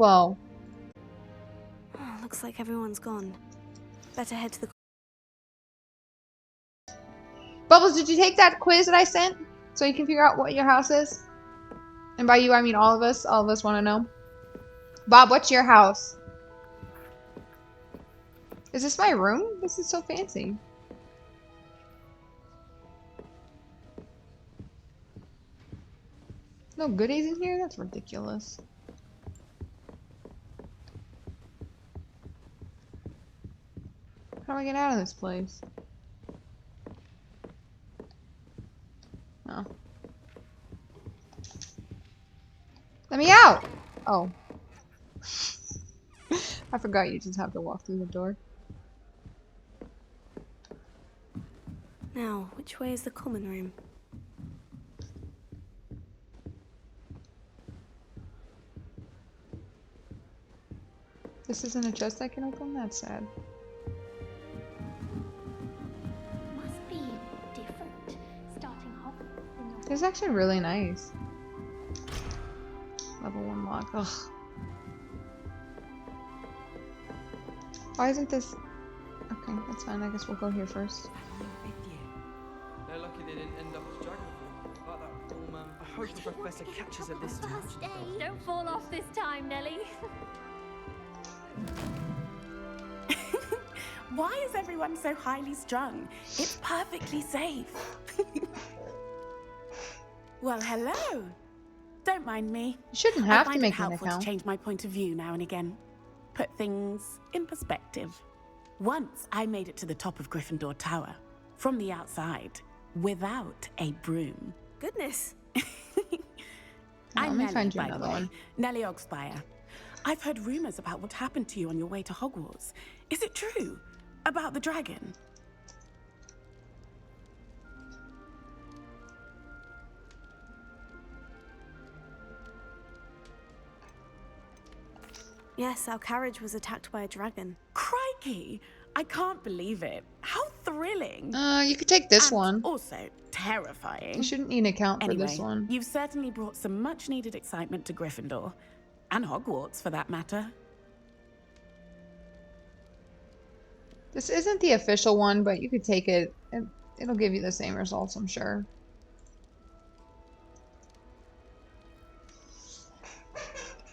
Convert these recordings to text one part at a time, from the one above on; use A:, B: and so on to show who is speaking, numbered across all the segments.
A: well.
B: Oh, looks like everyone's gone. Better head to the...
A: Bubbles, did you take that quiz that I sent? So you can figure out what your house is? And by you, I mean all of us. All of us want to know. Bob, what's your house? Is this my room? This is so fancy. No goodies in here? That's ridiculous. How do I get out of this place? Oh. Let me out! Oh. I forgot you just have to walk through the door.
B: Now, which way is the common room?
A: This isn't a chest I can open? That's sad.
C: Must be different. Starting Hogwarts.
A: This is actually really nice. Level 1 lock. Ugh. Why isn't this... Okay, that's fine. I guess we'll go here first.
D: They're lucky they didn't end up as dragon fruit. Like that poor man. I hope the professor catches her this time.
C: Don't fall off this time, Nelly.
E: Why is everyone so highly strung? It's perfectly safe. Well, hello. Don't mind me.
A: You shouldn't
E: I
A: have
E: find
A: to
E: it
A: make an
E: helpful
A: account.
E: to change my point of view now and again. Put things in perspective. Once I made it to the top of Gryffindor Tower, from the outside, without a broom.
B: Goodness.
E: I'm
A: let me
E: Nellie,
A: find you
E: by the
A: another
E: way.
A: one.
E: Nellie Ogspire. I've heard rumors about what happened to you on your way to Hogwarts. Is it true? About the dragon?
B: Yes, our carriage was attacked by a dragon.
E: Crikey! I can't believe it. How thrilling!
A: You could take this
E: And
A: one.
E: also terrifying.
A: You shouldn't need an account for
E: Anyway,
A: this one.
E: you've certainly brought some much-needed excitement to Gryffindor. And Hogwarts, for that matter.
A: This isn't the official one, but you could take it. It'll give you the same results, I'm sure.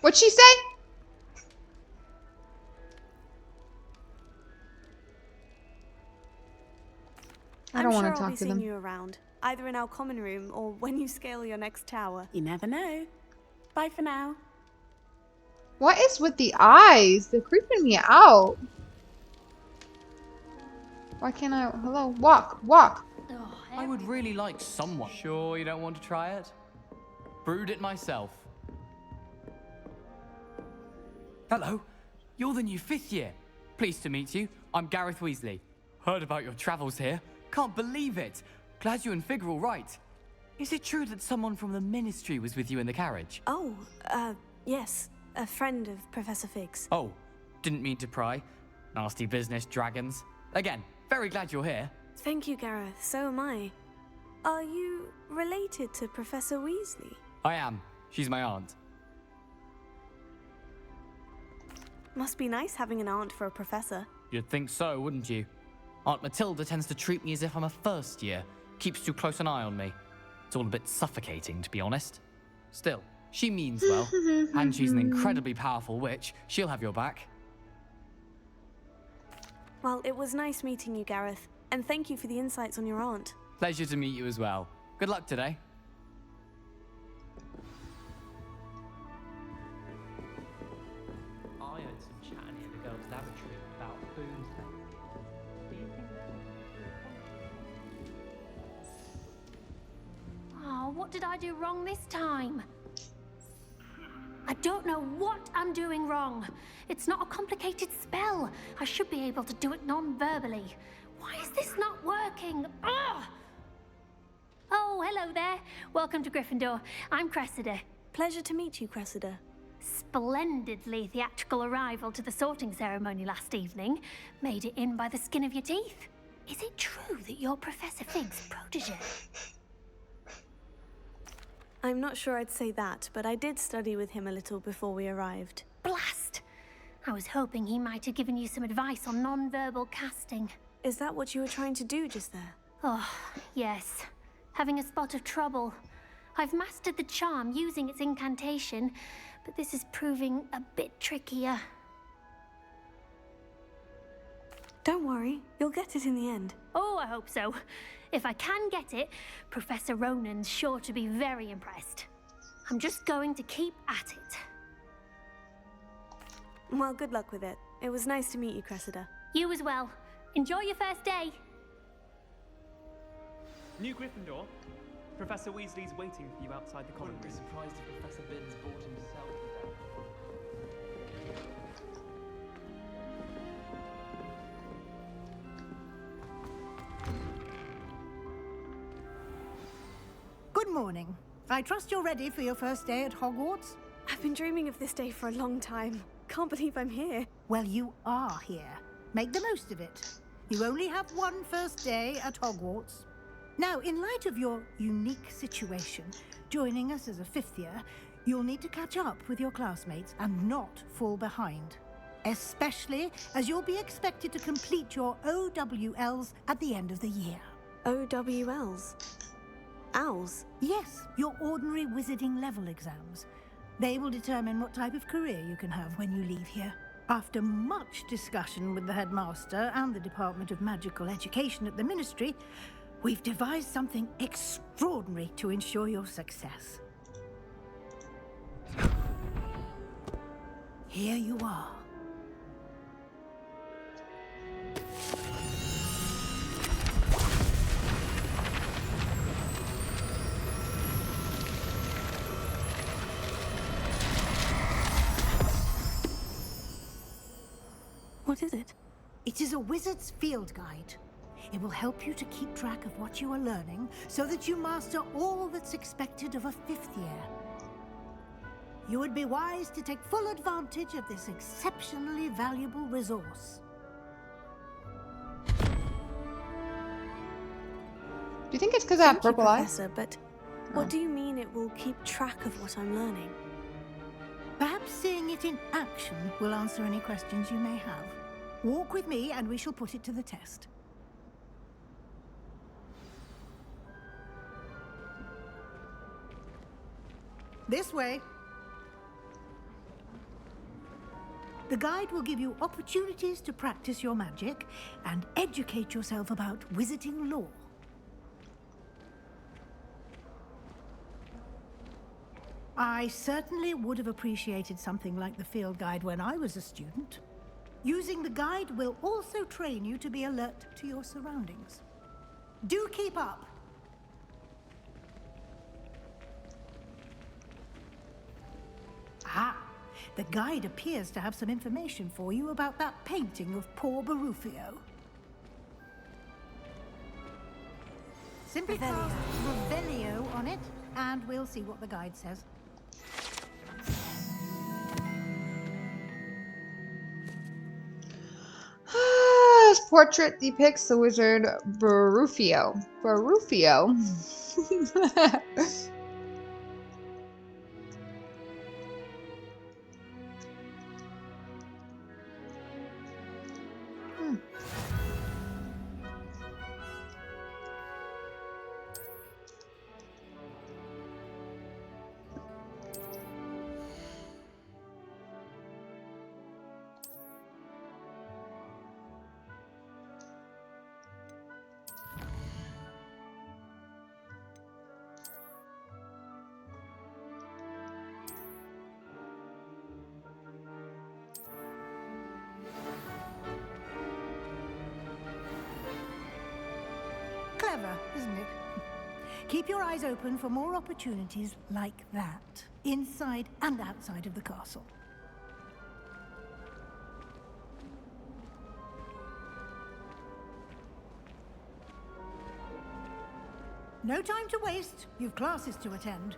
A: What'd she say? I don't
B: I'm
A: want
B: sure
A: to
B: I'll
A: talk
B: be
A: to
B: seeing
A: them.
B: you around, either in our common room or when you scale your next tower.
E: You never know. Bye for now.
A: What is with the eyes? They're creeping me out. Why can't I? Hello? Walk. Walk.
C: Oh,
D: I would really like someone. Sure you don't want to try it? Brewed it myself. Hello. You're the new 5th year. Pleased to meet you. I'm Gareth Weasley. Heard about your travels here. Can't believe it. Glad you and Fig are all right. Is it true that someone from the Ministry was with you in the carriage?
B: Oh, yes. A friend of Professor Fig's.
D: Oh, didn't mean to pry. Nasty business, dragons. Again, very glad you're here.
B: Thank you, Gareth. So am I. Are you related to Professor Weasley?
D: I am. She's my aunt.
B: Must be nice having an aunt for a professor.
D: You'd think so, wouldn't you? Aunt Matilda tends to treat me as if I'm a first year. Keeps too close an eye on me. It's all a bit suffocating, to be honest. Still, she means well. And she's an incredibly powerful witch. She'll have your back.
B: Well, it was nice meeting you, Gareth. And thank you for the insights on your aunt.
D: Pleasure to meet you as well. Good luck today.
F: I heard some chatting in the girls' lavatory about booze. Do you think
C: Oh, what did I do wrong this time? I don't know what I'm doing wrong. It's not a complicated spell. I should be able to do it non-verbally. Why is this not working? Ugh! Oh, hello there. Welcome to Gryffindor. I'm Cressida.
B: Pleasure to meet you, Cressida.
C: Splendidly theatrical arrival to the sorting ceremony last evening. Made it in by the skin of your teeth. Is it true that you're Professor Fig's protege?
B: I'm not sure I'd say that, but I did study with him a little before we arrived.
C: Blast! I was hoping he might have given you some advice on non-verbal casting.
B: Is that what you were trying to do just there?
C: Oh, yes. Having a spot of trouble. I've mastered the charm using its incantation, but this is proving a bit trickier.
B: Don't worry, you'll get it in the end.
C: Oh, I hope so. If I can get it, Professor Ronan's sure to be very impressed. I'm just going to keep at it.
B: Well, good luck with it. It was nice to meet you, Cressida.
C: You as well. Enjoy your first day.
G: New Gryffindor. Professor Weasley's waiting for you outside the common room.
F: Wouldn't be surprised if Professor Binns brought himself with them.
H: Good morning. I trust you're ready for your first day at Hogwarts?
B: I've been dreaming of this day for a long time. Can't believe I'm here.
H: Well, you are here. Make the most of it. You only have one first day at Hogwarts. Now, in light of your unique situation, joining us as a fifth year, you'll need to catch up with your classmates and not fall behind. Especially as you'll be expected to complete your OWLs at the end of the year.
B: OWLs? Owls?
H: Yes, your ordinary wizarding level exams. They will determine what type of career you can have when you leave here. After much discussion with the headmaster and the Department of Magical Education at the Ministry, we've devised something extraordinary to ensure your success. Here you are.
B: What is it?
H: It is a wizard's field guide. It will help you to keep track of what you are learning so that you master all that's expected of a fifth year. You would be wise to take full advantage of this exceptionally valuable resource.
A: Do you think it's because I have
B: Thank you,
A: purple eyes?
B: Professor, but what do you mean it will keep track of what I'm learning?
H: Perhaps seeing it in action will answer any questions you may have. Walk with me and we shall put it to the test. This way. The guide will give you opportunities to practice your magic and educate yourself about wizarding lore. I certainly would have appreciated something like the field guide when I was a student. Using the guide will also train you to be alert to your surroundings. Do keep up! Ah, the guide appears to have some information for you about that painting of poor Barufio. Simply cast Revelio on it, and we'll see what the guide says.
A: This portrait depicts the wizard Barufio. Barufio?
H: Clever, isn't it? Keep your eyes open for more opportunities like that, inside and outside of the castle. No time to waste. You've classes to attend.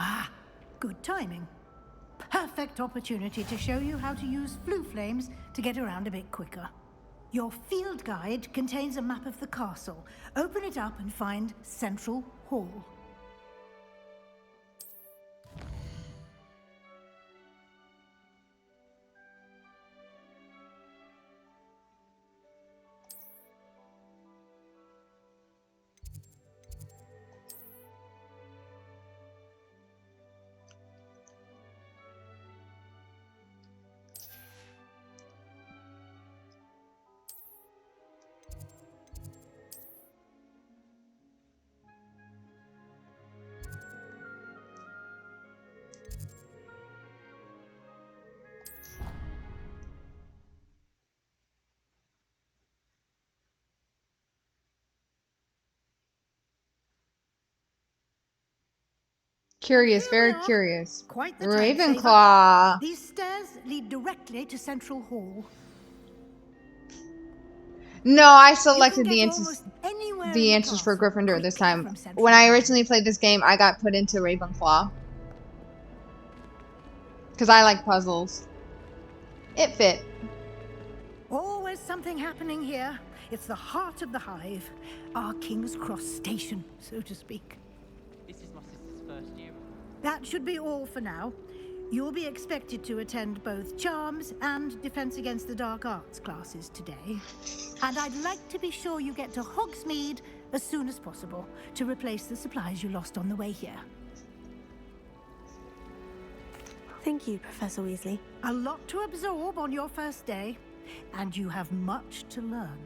H: Ah, good timing. Perfect opportunity to show you how to use flue flames to get around a bit quicker. Your field guide contains a map of the castle. Open it up and find Central Hall.
A: Curious,
H: Here
A: very
H: we are.
A: curious.
H: Quite the time saver.
A: Ravenclaw.
H: These stairs lead directly to Central Hall.
A: No, I
H: You can
A: selected
H: get
A: the answers.
H: almost anywhere
A: The
H: in
A: answers for
H: castle
A: Gryffindor this
H: quickly
A: time.
H: from Central
A: When I
H: Hall.
A: originally played this game, I got put into Ravenclaw. Because I like puzzles. It fit.
H: Always something happening here. It's the heart of the hive. Our King's Cross station, so to speak.
F: This is my sister's first year.
H: That should be all for now. You'll be expected to attend both Charms and Defense Against the Dark Arts classes today. And I'd like to be sure you get to Hogsmeade as soon as possible to replace the supplies you lost on the way here.
B: Thank you, Professor Weasley.
H: A lot to absorb on your first day, and you have much to learn.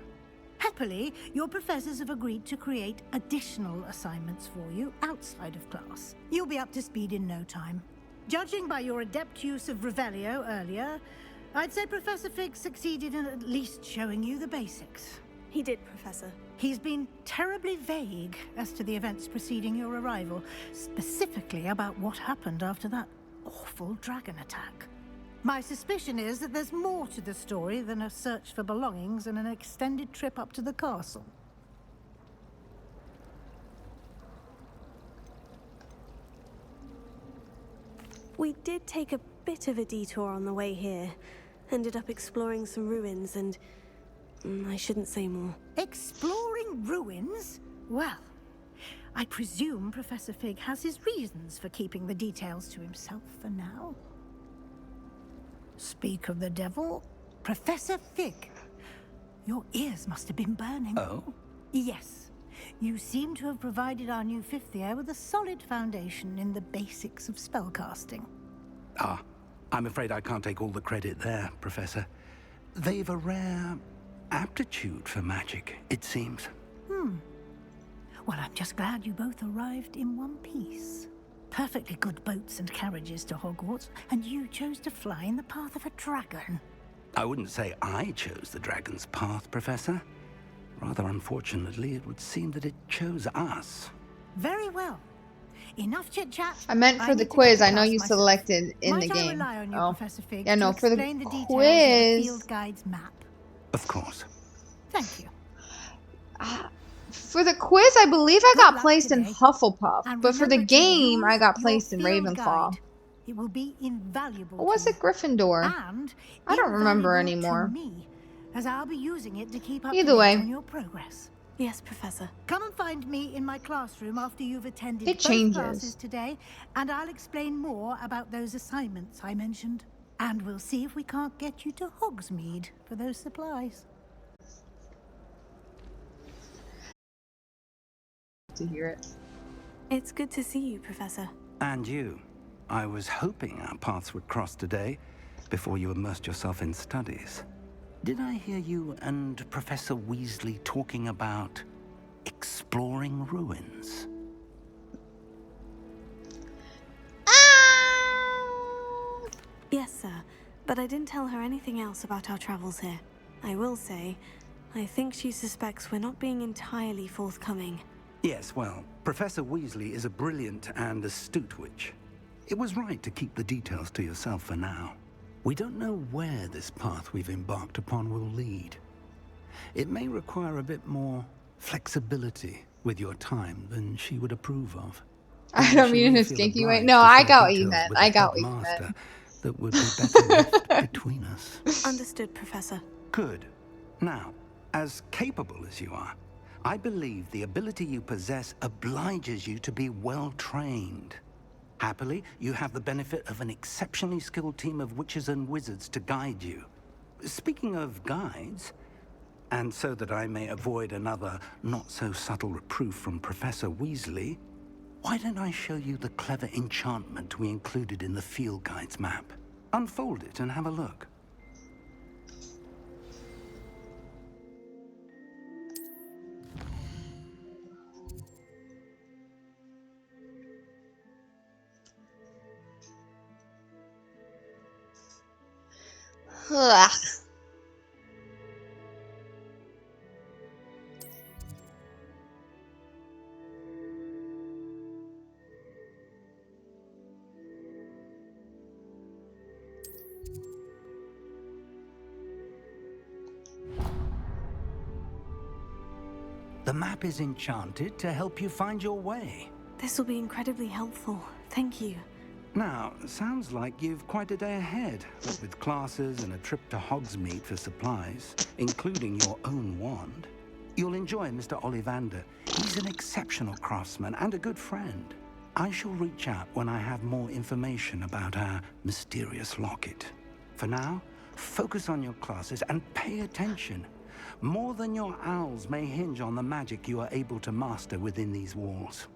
H: Happily, your professors have agreed to create additional assignments for you outside of class. You'll be up to speed in no time. Judging by your adept use of Revelio earlier, I'd say Professor Fig succeeded in at least showing you the basics.
B: He did, Professor.
H: He's been terribly vague as to the events preceding your arrival, specifically about what happened after that awful dragon attack. My suspicion is that there's more to the story than a search for belongings and an extended trip up to the castle.
B: We did take a bit of a detour on the way here. Ended up exploring some ruins and... I shouldn't say more.
H: Exploring ruins? Well, I presume Professor Fig has his reasons for keeping the details to himself for now. Speak of the devil, Professor Fig. Your ears must have been burning.
I: Oh?
H: Yes. You seem to have provided our new fifth year with a solid foundation in the basics of spellcasting.
I: Ah, I'm afraid I can't take all the credit there, Professor. They've a rare aptitude for magic, it seems.
H: Well, I'm just glad you both arrived in one piece. Perfectly good boats and carriages to Hogwarts, and you chose to fly in the path of a dragon.
I: I wouldn't say I chose the dragon's path, Professor. Rather unfortunately, it would seem that it chose us.
H: Very well. Enough chit-chat.
A: I meant for the
H: need to
A: quiz.
H: get
A: I
H: to
A: know
H: class
A: you
H: myself.
A: selected in the
H: Might I
A: game.
H: rely on you,
A: Oh.
H: Professor Fig,
A: Yeah, no,
H: to
A: for the
H: explain the details of the
A: quiz.
H: field guide's map?
I: Of course.
H: Thank you.
A: For the quiz, I believe I
H: Good
A: got
H: luck
A: placed in
H: today.
A: Hufflepuff.
H: And
A: But for the
H: remember to
A: game, I
H: use
A: got
H: your
A: placed in
H: field
A: Ravenclaw.
H: guide. It will be invaluable
A: What was
H: to
A: it, Gryffindor?
H: you. And
A: I don't remember
H: invaluable
A: anymore.
H: to me, as I'll be using it to keep up
A: Either
H: to date
A: way.
H: on your progress.
B: Yes, Professor.
H: Come and find me in my classroom after you've attended
A: It
H: both
A: changes.
H: classes today, and I'll explain more about those assignments I mentioned. And we'll see if we can't get you to Hogsmeade for those supplies.
A: To hear it.
B: It's good to see you, Professor.
I: And you. I was hoping our paths would cross today, before you immersed yourself in studies. Did I hear you and Professor Weasley talking about exploring ruins?
B: Yes, sir. But I didn't tell her anything else about our travels here. I will say, I think she suspects we're not being entirely forthcoming.
I: Yes, well, Professor Weasley is a brilliant and astute witch. It was right to keep the details to yourself for now. We don't know where this path we've embarked upon will lead. It may require a bit more flexibility with your time than she would approve of.
A: I don't
I: She
A: mean in
I: may
A: a
I: feel
A: stinky way.
I: obliged
A: No,
I: to
A: I
I: share
A: got what you
I: details
A: meant.
I: with
A: I
I: the
A: got what you
I: headmaster
A: meant.
I: that would be better left between us.
B: Understood, Professor.
I: Good. Now, as capable as you are, I believe the ability you possess obliges you to be well trained. Happily, you have the benefit of an exceptionally skilled team of witches and wizards to guide you. Speaking of guides, and so that I may avoid another not-so-subtle reproof from Professor Weasley, why don't I show you the clever enchantment we included in the field guide's map? Unfold it and have a look.
A: Ugh.
I: The map is enchanted to help you find your way.
B: This will be incredibly helpful. Thank you.
I: Now, sounds like you've quite a day ahead, what with classes and a trip to Hogsmeade for supplies, including your own wand. You'll enjoy Mr. Ollivander. He's an exceptional craftsman and a good friend. I shall reach out when I have more information about our mysterious locket. For now, focus on your classes and pay attention. More than your owls may hinge on the magic you are able to master within these walls.